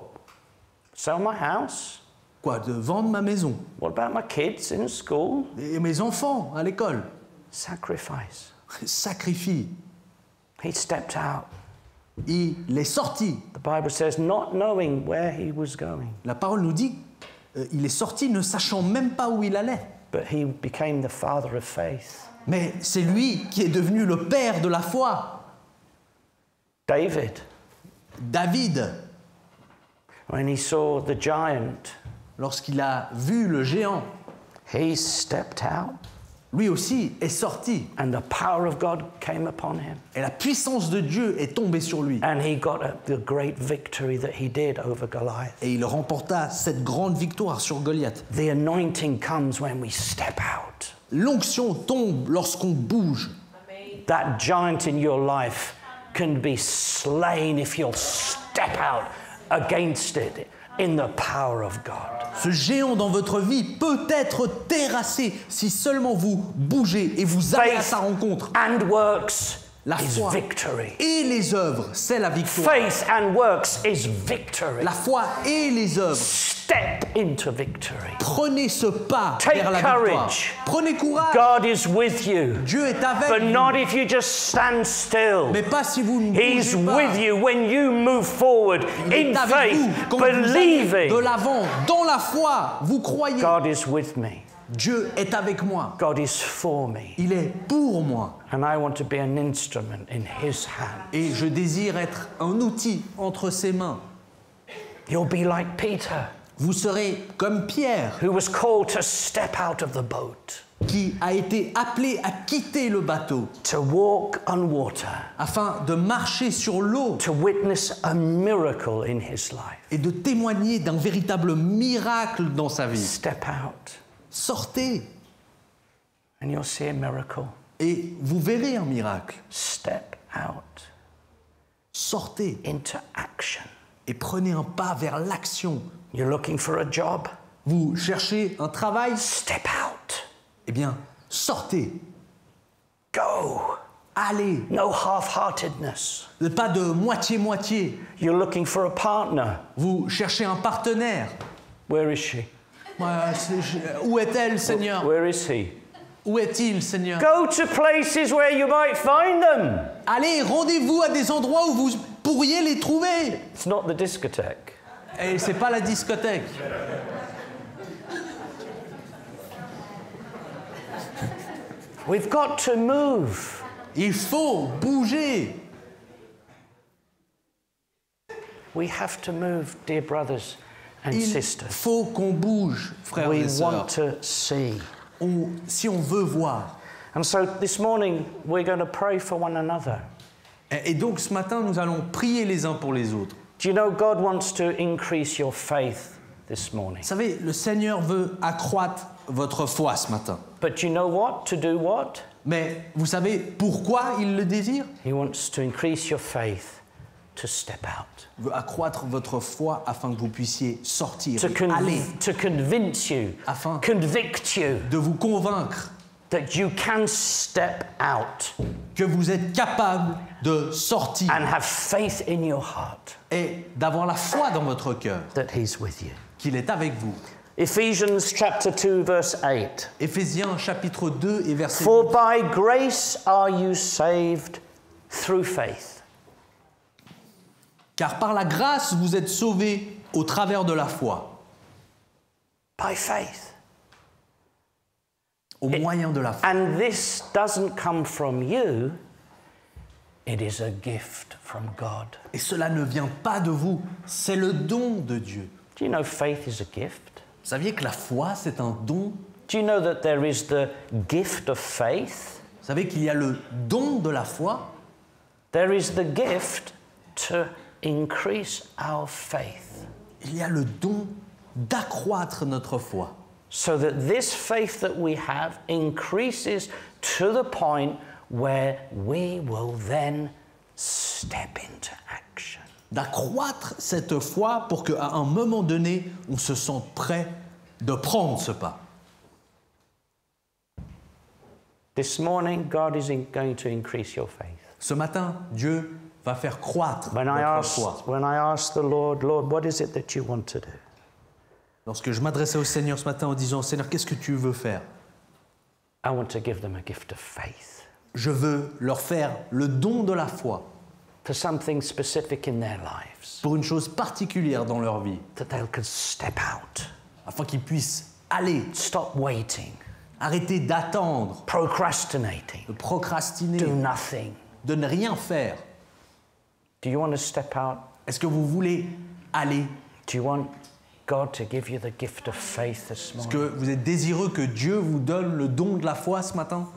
sell my house? Quoi, de vendre ma maison What about my kids in school? et mes enfants à l'école. Sacrifice. Sacrifie. He stepped out. Il est sorti. The Bible says, not knowing where he was going, La parole nous dit, il est sorti ne sachant même pas où il allait. but he became the father of faith. Mais c'est lui qui est devenu le père de la foi. David, David, when he saw the giant, lorsqu'il a vu le géant, he stepped out, lui aussi est sorti. and the power of God came upon him. Et la puissance de Dieu est tombée sur lui. And he got the great victory that he did over Goliath. Et il remporta cette grande victoire sur Goliath. The anointing comes when we step out. L'onction tombe lorsqu'on bouge. That giant in your life can be slain if you'll step out against it in the power of God. Ce géant dans votre vie peut être terrassé si seulement vous bougez et vous allez à sa rencontre. And works La is foi victory. et les œuvres, c'est la victoire. Faith and works is victory. La foi et les œuvres, Step into victory. Prenez ce pas Take vers la victoire. courage. Prenez courage. God is with you. Dieu est avec But vous. not if you just stand still. Mais pas si vous ne He's bougez pas. with you when you move forward Il est in avec faith, vous quand vous allez believing. de l'avant, dans la foi, vous croyez. God is with me. Dieu est avec moi. God is for me. Il est pour moi. And I want to be an instrument in His hand. Et je désire être un outil entre ses mains. You'll be like Peter, Vous serez comme Pierre, who was called to step out of the boat, qui a été appelé à quitter le bateau to walk on water, afin de marcher sur l'eau to witness a miracle in his life. et de témoigner d'un véritable miracle dans sa vie. Step out, Sortez and you'll see a miracle. et vous verrez un miracle. Step out Sortez into action. et prenez un pas vers l'action. You're looking for a job? Vous cherchez un travail? Step out. Eh bien, sortez, Go. allez. No half-heartedness. Pas de moitié-moitié. You're looking for a partner. Vous cherchez un partenaire. Where is she? Où est-elle, Seigneur? Where is he? Où est-il, Seigneur? Go to places where you might find them. Allez, rendez-vous à des endroits où vous pourriez les trouver. It's not the discotheque. Et c'est pas la discothèque. We've got to move. Il faut bouger. We have to move, dear brothers and Il sisters. faut qu'on bouge, frères We et sœurs. want to see. Si on veut voir. And so this morning we're going to pray for one another. Et donc ce matin, nous allons prier les uns pour les autres. Do you know God wants to increase your faith this morning? Vous savez, le Seigneur veut accroître votre foi ce matin. But you know what? To do what? Mais vous savez pourquoi il le désire? He wants to increase your faith to step out. Il veut accroître votre foi afin que vous puissiez sortir, To, et aller, to convince you, Afin- convict you de vous convaincre that you can step out que vous êtes capable de sortir and have faith in your heart et d'avoir la foi dans votre cœur, that He's with you. qu'il est avec vous. Ephesians chapter 2 verse 8. Éphésiens chapitre 2 et verset For 8. by grace are you saved through faith. Car par la grâce vous êtes sauvés au travers de la foi, By faith. au moyen de la foi. And this doesn't come from you, it is a gift from God. Et cela ne vient pas de vous, c'est le don de Dieu. Do you know faith is a gift? Vous saviez que la foi, c'est un don? Do you know that there is the gift of faith? Vous savez qu'il y a le don de la foi? There is the gift to increase our faith. Il y a le don d'accroître notre foi. So that this faith that we have increases to the point where we will then step into action. D'accroître cette foi pour qu'à un moment donné, on se sente prêt de prendre ce pas. This morning, God is going to increase your faith. Ce matin, Dieu va faire croître When votre foi. I asked the Lord, what is it that you want to do? Lorsque je m'adressais au Seigneur ce matin en disant, Seigneur, qu'est-ce que tu veux faire? I want to give them a gift of faith Je veux leur faire le don de la foi for something specific in their lives, pour une chose particulière dans leur vie, that they can step out, afin qu'ils puissent aller, stop waiting, arrêter d'attendre, procrastinating, de procrastiner, do nothing. de ne rien faire. Do you want to step out? Est-ce que vous voulez aller? Do you want God to give you the gift of faith this Est-ce que morning? vous êtes désireux que Dieu vous donne le don de la foi ce matin?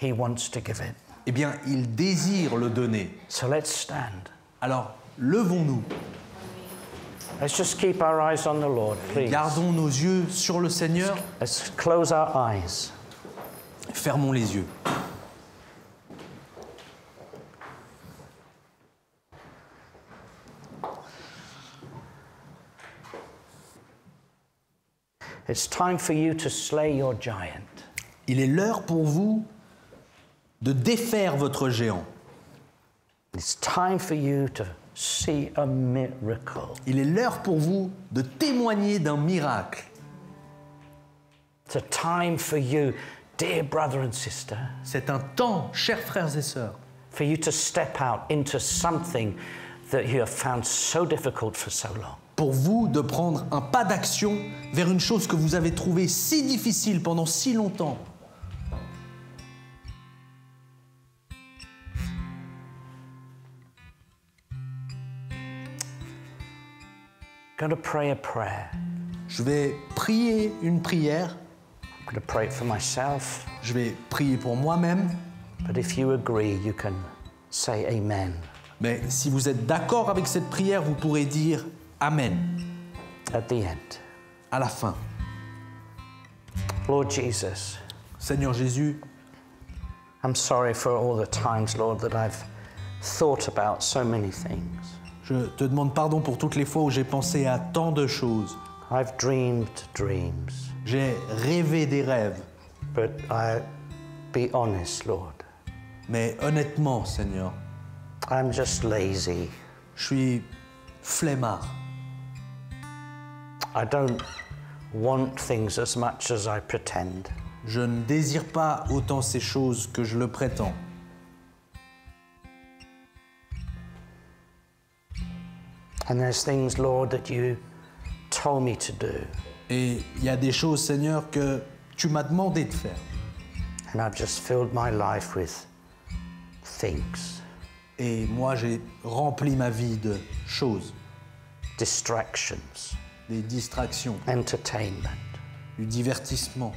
He wants to give it. Eh bien, il désire le donner. So let's stand. Alors, levons-nous, Let's just keep our eyes on the Lord, please. gardons nos yeux sur le Seigneur, Let's close our eyes. fermons les yeux. It's time for you to slay your giant. Il est l'heure pour vous de défaire votre géant. It's time for you to see a miracle. Il est l'heure pour vous de témoigner d'un miracle. It's a time for you, dear brother and sister, C'est un temps, chers frères et sœurs, for you to step out into something that you have found so difficult for so long. pour vous de prendre un pas d'action vers une chose que vous avez trouvée si difficile pendant si longtemps. I'm going to pray a prayer. Je vais prier une prière, I'm going to pray it for myself, je vais prier pour moi-même, but if you agree, you can say amen mais si vous êtes d'accord avec cette prière, vous pourrez dire Amen at the end. à la fin. Lord Jesus, Seigneur Jésus, I'm sorry for all the times, Lord, that I've thought about so many things. je te demande pardon pour toutes les fois où j'ai pensé à tant de choses. I've dreamed dreams, J'ai rêvé des rêves, but be honest, Lord, mais honnêtement, Seigneur, I'm just lazy. je suis flemmard. I don't want things as much as I pretend. Je ne désire pas autant ces choses que je le prétends. And there's things, Lord, that you told me to do, Et il y a des choses, Seigneur, que tu m'as demandé de faire. and I've just filled my life with things, Et moi, j'ai rempli ma vie de choses, distractions, des distractions, entertainment. du divertissement.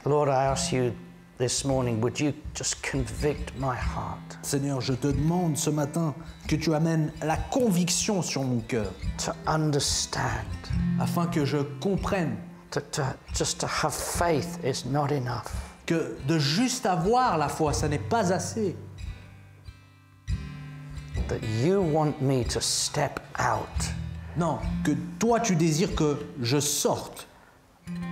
Lord, I ask you this morning, would you just convict my heart Seigneur, je te demande ce matin que tu amènes la conviction sur mon cœur, to understand, afin que je comprenne just to have faith is not enough. que de juste avoir la foi, ça n'est pas assez. That you want me to step out. Non, que toi tu désires que je sorte.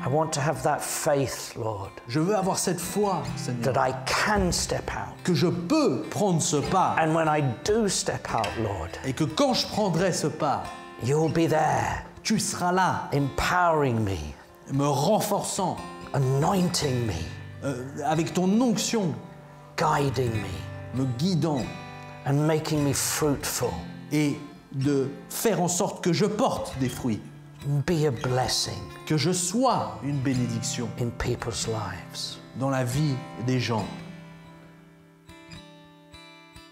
I want to have that faith, Lord, Je veux avoir cette foi, Seigneur, that I can step out. que je peux prendre ce pas. And when I do step out, Lord, Et que quand je prendrai ce pas, you'll be there, tu seras là, empowering me, me renforçant, anointing me, avec ton onction, guiding me, me guidant, and making me fruitful. et de faire en sorte que je porte des fruits, Be a blessing que je sois une bénédiction in people's lives. dans la vie des gens.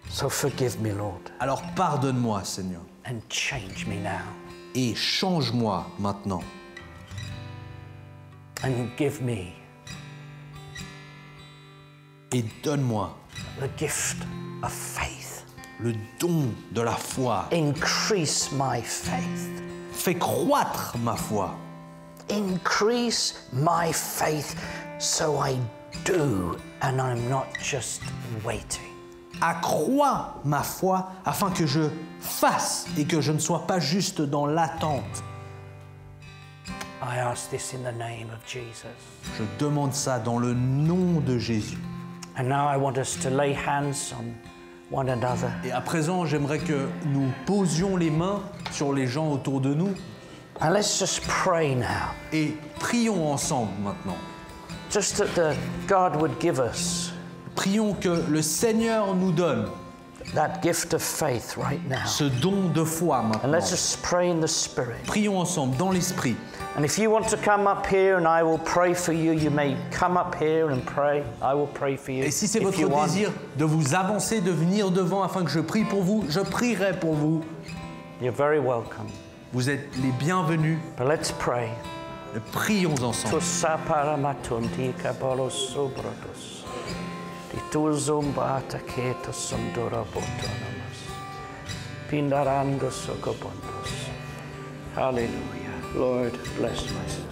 So forgive me, Lord, Alors pardonne-moi, Seigneur, and change me now. et change-moi maintenant, And give me et donne-moi the gift of faith. le don de la foi. Increase my faith. Fais croître ma foi. Increase my faith so I do and I'm not just waiting. Accrois ma foi afin que je fasse et que je ne sois pas juste dans l'attente. I ask this in the name of Jesus. Je demande ça dans le nom de Jésus. And now I want us to lay hands on one another. Et à présent, j'aimerais que nous posions les mains sur les gens autour de nous And let's just pray now. et prions ensemble maintenant. Just that God would give us Prions que le Seigneur nous donne that gift of faith right now. ce don de foi And maintenant. let's just pray in the Spirit. Prions ensemble dans l'Esprit. And if you want to come up here and I will pray for you, you may come up here and pray. I will pray for you. Et si c'est if votre you want. désir de vous avancer, de venir devant afin que je prie pour vous, je prierai pour vous. You're very welcome. Vous êtes les bienvenus. But let's pray. Prions ensemble. Tussa paramatunti kabalos sobratos. Dituzumba ataketos sondora botonomas. Pindarando sokobondos. Hallelujah. Lord, bless my son.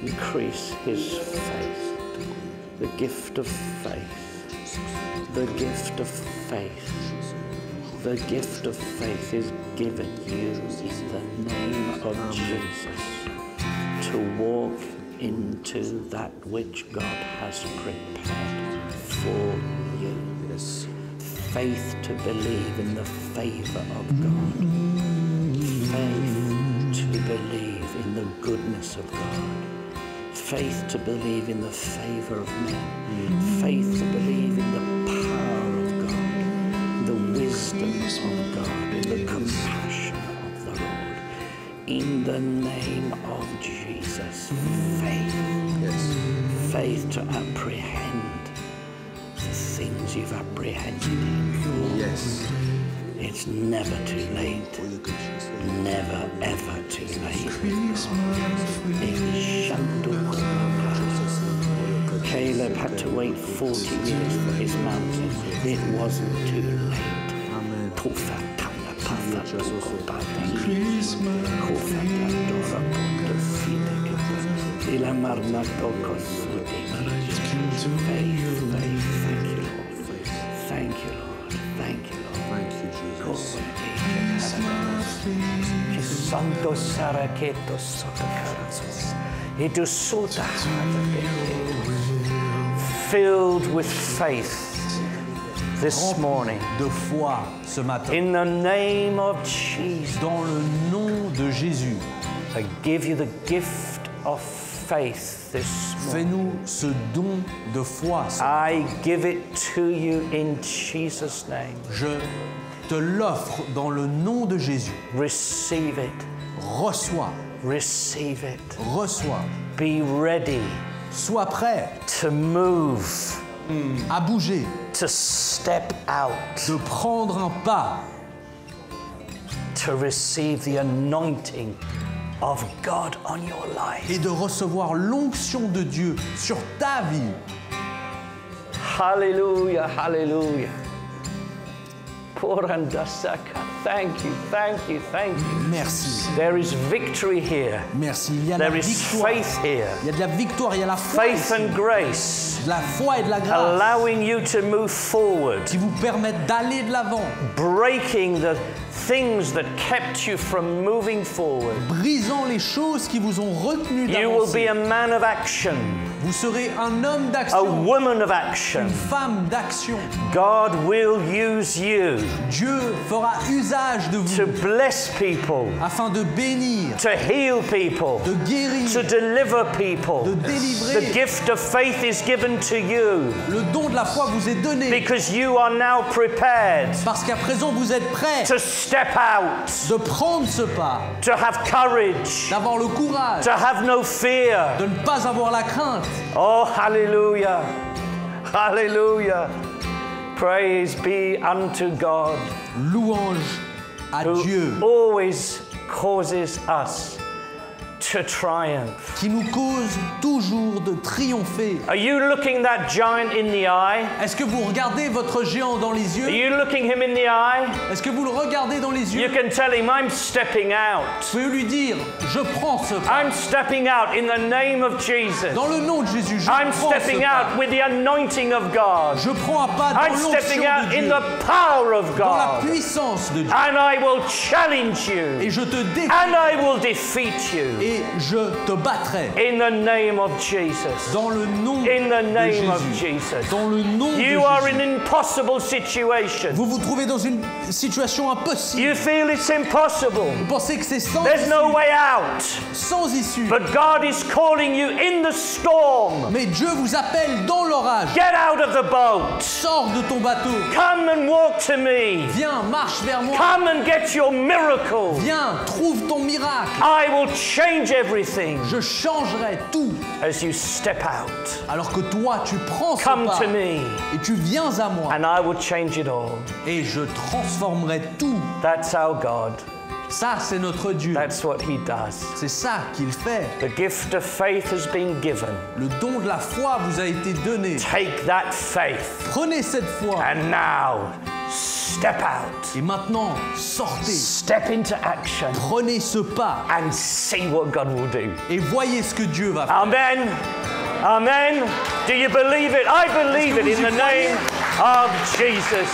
Increase his faith. The gift of faith. The gift of faith. The gift of faith is given you in the name of Jesus to walk into that which God has prepared for you. faith to believe in the favor of God. Faith to believe in the goodness of God. Faith to believe in the favor of men. Faith to believe in the power of God, the wisdom of God, in the compassion of the Lord. In the name of Jesus, faith. Yes. Faith to apprehend the things you've apprehended in. Yes. It's never too late. Never ever too late. Caleb had to wait 40 years for his mountain. It wasn't too late. Amen. Faith, thank you, Lord. Thank you, Lord. Thank you, Lord. Thank you, Jesus. Santo Saraketo Sotocaras. It is Sota. Filled with faith this morning. De foi ce matin. In the name of Jesus. Dans le nom de Jésus. I give you the gift of faith this morning. Fais-nous ce don de foi. I give it to you in Jesus' name. Je te l'offre dans le nom de Jésus. Receive it. Reçois. Receive it. Reçois. Be ready Sois prêt to move, à bouger, to step out, de prendre un pas, to receive the anointing of God on your life. et de recevoir l'onction de Dieu sur ta vie. Hallelujah, hallelujah. Porandasaka. Thank you, thank you, thank you. Merci. There is victory here. Merci. Il y a la There is victoire. faith here. Il y a de la victoire, il y a la foi. Faith ici. and grace, De la foi et de la grâce allowing you to move forward, qui vous permettent d'aller de l'avant, breaking the things that kept you from moving forward. brisant les choses qui vous ont retenu You will be d'avancer. a man of action, Vous serez un homme a d'action, woman of action. une femme d'action. God will use you Dieu fera usage de to vous bless people, afin de bénir, to heal people, de guérir, to deliver people. de délivrer. The gift of faith is given to you Le don de la foi vous est donné because you are now prepared parce qu'à présent vous êtes prêts to step out, de prendre ce pas, to have courage, d'avoir le courage, to have no fear. de ne pas avoir la crainte. Oh, hallelujah. Hallelujah. Praise be unto God Louange à who Dieu always causes us to triumph. qui nous cause toujours de triompher. Are you looking that giant in the eye? Est-ce que vous regardez votre géant dans les Are yeux? you looking him in the eye? Est-ce que vous le regardez dans les You yeux? can tell him, I'm stepping out. Vous pouvez lui dire, je prends ce pas. I'm stepping out in the name of Jesus. Dans le nom de Jésus, je I'm prends ce stepping pas. out with the anointing of God. Je prends un pas dans I'm l'onction stepping out de in Dieu, the power of dans la God. puissance de Dieu. And I will challenge you. Et je te défie And I will defeat you. et je te battrai. In the name of Jesus. Dans le nom In the de name of Jésus. Jesus. Dans le nom de You are in Jésus. an impossible situation. Vous vous trouvez dans une situation impossible. You feel it's impossible. Vous pensez que c'est sans There's no issue. way out. Sans issue. But God is calling you in the storm. Mais Dieu vous appelle dans l'orage. Get out of the boat. Sors de ton bateau. Come and walk to me. Viens, marche vers moi. Come and get your miracle. Viens, trouve ton miracle. I will change everything Je changerai tout. as you step out. Alors que toi, tu prends ce Come pas to me et tu viens à moi. and I will change it all. Et je transformerai tout. That's our God. Ça, c'est notre Dieu. That's what He does. C'est ça qu'il fait. The gift of faith has been given. Le don de la foi vous a été donné. Take that faith Prenez cette foi and now step out. et maintenant sortez. Step into action Prenez ce pas and see what God will do. et voyez ce que Dieu va faire. Amen. Amen. Do you believe it? I believe it in the name of Jesus.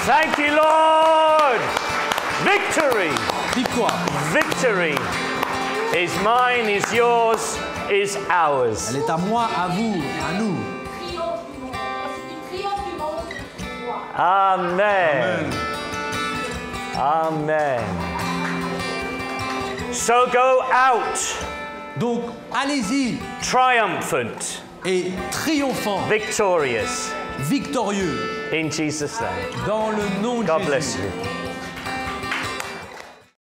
Thank you, Lord. Victory. Victoire. Victory is mine, is yours, is ours. Elle est à moi, à vous, à nous. Triomphe du monde. Parce que tu triomphes du monde, c'est toi. Amen. Amen. So go out Donc, allez-y triumphant, et triomphant, victorious, victorieux, in Jesus' name. dans le nom de God Jésus. bless you.